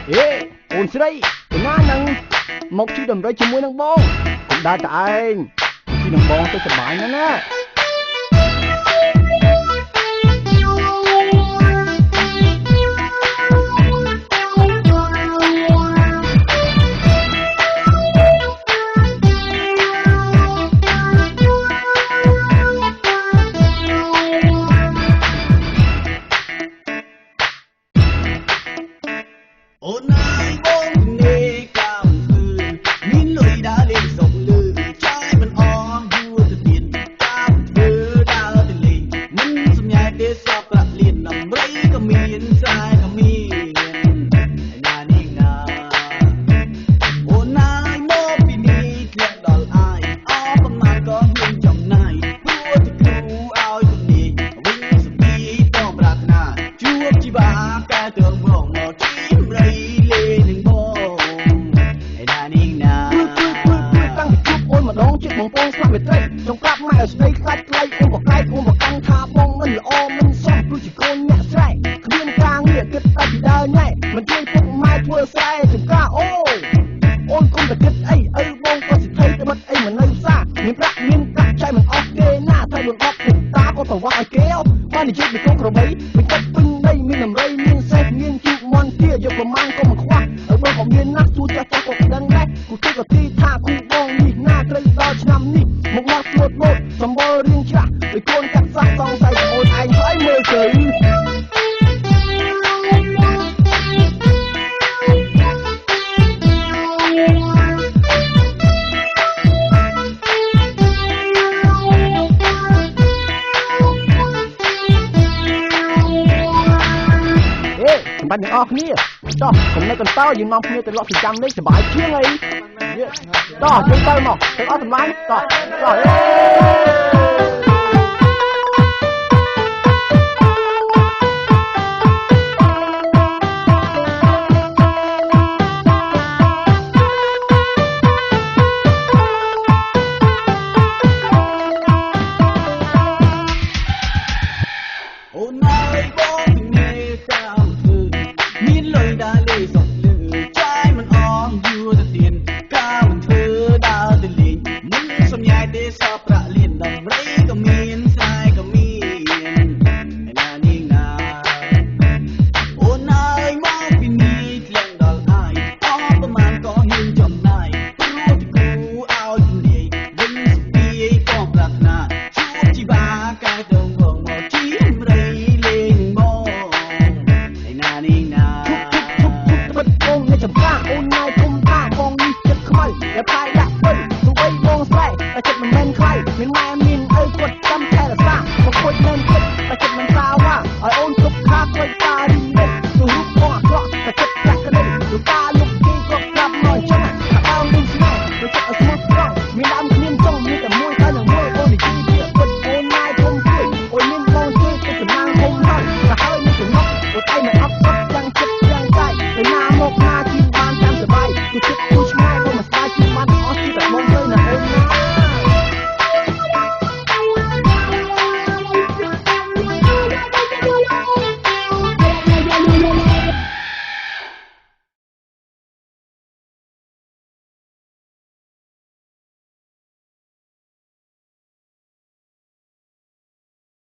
เอ๊ะអូនស្រីទៅណានឹងមកជិះដំរីជាមួយនឹងបងកុំដើរតែឯងជិះនឹងបងទៅសប្បាយណាស់ណាអូនហើយបងនេះកាមគឺមានលុយដើរលេងសុំលឺចាយមិនអស់យូរទៅទៀតកាមធ្វើដើរទៅលេងមិនសម្ញែទេសពប្រាក់លៀនដំរីក៏មានខ្សែក៏មានណានេះណាអូនហើយមកពីនេះធ្លាក់ដល់អាយអស់ប៉ុន្មានក៏ហ៊ានចំណាយព្រោះទៅគ្រូឲ្យទៅនេះវិញសុខីต้องប្រាថ្នាជួបជីវាកែទៅរងមកជិះបងប្អូនស្លាប់មេត្រីចង់ប្រាប់ម៉ែឲ្យស្ដីខ្លាចខ្លីអូនក៏កែកអូនក៏កាន់ថាបងមិនល្អមិនសមព្រោះជាកូនអ្នកស្រែគ្មានការងារគិតតែពីដើរញ៉ែមិនជួយពុកម៉ែធ្វើស្រែចំការអូនគុំតែគិតអីឪបងក៏សិទ្ធិទៅបាត់អីមិននៅផ្សារមានប្រាក់មានកាក់ចៃមិនអស់គេណាតែលន់បត់ពុកតាក៏ទៅវាក់ឲ្យគេបាននិយាយពីកូនក្របីពេញទឹកពេញដីមានដំរីមានសេះមានជូកមន់ទាយកប្រមាណក៏មិនខ្វះឪបងក៏មានណាស់ទួចាស់ចាស់ក៏ដឹងដែរគូទីក៏ទីថាគូបងនេះណាត្រូវដល់ឆ្នាំនេះមកមកស្លូតម៉ូតសម្បល់រៀងច្រាស់ដោយកូនកាត់សាក់សងស័យអូនឯងហើយមើលទៅបាច់ទាំងអស់គ្នាតោះកុំនៅកន្តើយើងនាំគ្នាទៅលក់ប្រចាំលេខសบายជាងអីតោះយើងទៅមកទៅអត់សម្លាញ់តោះអូនហើយបងនេះកាមមានលុយដើរលេងសុំលឺចាយមិនអស់យូរទៅទៀតកាមធ្វើដើរទៅលេងមិនសម្ញែទេសពប្រាក់លៀនដំរីក៏មានខ្សែក៏មានណានេះណាអូនហើយមកពីនេះធ្លាក់ដល់អាយអស់ប្រមាណក៏ហ៊ានចំណាយព្រោះទីគូឲ្យជំនាយវិញសុខីក៏ប្រាថ្នាជួបជីវាកែទៅងងមកជីរីលេងមកណានេះណាចំការអូនណៃគុំថាបងនេះចិត្តខ្មៅតែផ្សាយដាក់ពេញទោះបីបងស្រែតែចិត្តមិនមែនខ្